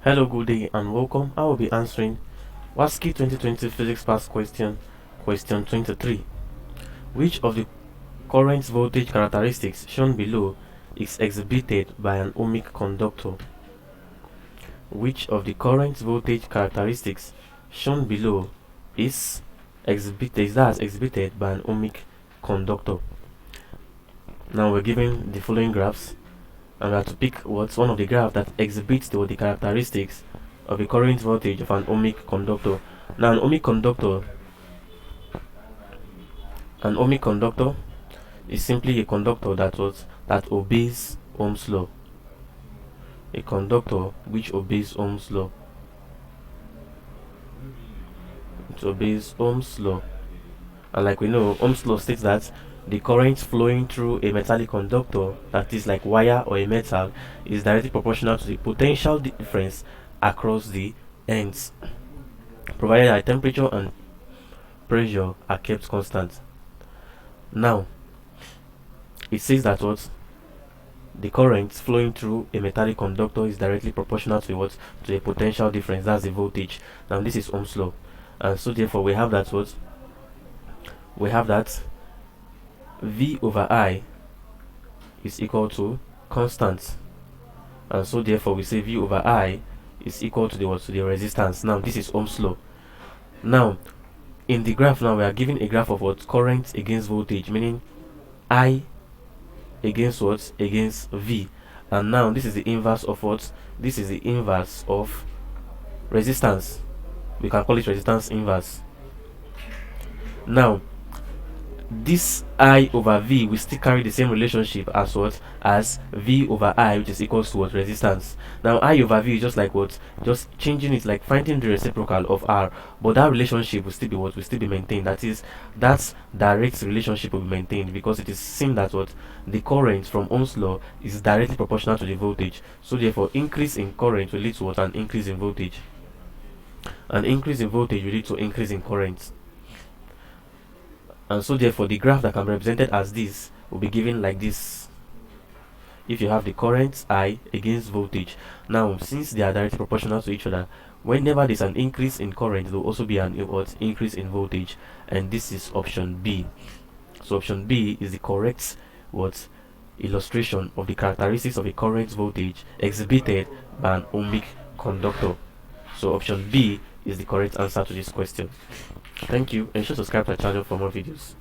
Hello, good day and welcome. I will be answering WASSCE 2020 Physics Past question 23. Which of the current voltage characteristics shown below is exhibited by an ohmic conductor? Which of the current voltage characteristics shown below is exhibited by an ohmic conductor? Now we're given the following graphs, and we have to pick what's one of the graphs that exhibits the characteristics of a current voltage of an ohmic conductor. Now an ohmic conductor is simply a conductor that obeys Ohm's law. A conductor which obeys Ohm's law. It obeys Ohm's law. And like we know, Ohm's law states that the current flowing through a metallic conductor, that is like wire or a metal, is directly proportional to the potential difference across the ends, provided that temperature and pressure are kept constant. Now, it says that the current flowing through a metallic conductor is directly proportional to to a potential difference, that's the voltage. Now this is Ohm's law, and so therefore we have that V over I is equal to constant, and so therefore we say V over I is equal to the resistance. Now this is Ohm's law. Now in the graph, now we are given a graph of current against voltage, meaning I against against V, and now this is the inverse of this is the inverse of resistance. We can call it resistance inverse. Now this I over V will still carry the same relationship as V over I, which is equals to resistance. Now I over V is just like just changing it, like finding the reciprocal of R, but that relationship will still be will still be maintained. That is, that direct relationship will be maintained, because it is seen that the current from Ohm's law is directly proportional to the voltage. So therefore increase in current will lead to an increase in voltage. An increase in voltage will lead to increase in current. And so therefore the graph that can be represented as this will be given like this. If you have the current I against voltage, now since they are directly proportional to each other, whenever there's an increase in current, there will also be an increase in voltage, and this is option B. So option B is the correct illustration of the characteristics of a current voltage exhibited by an ohmic conductor. So option B is the correct answer to this question. Thank you, and sure to subscribe to our channel for more videos.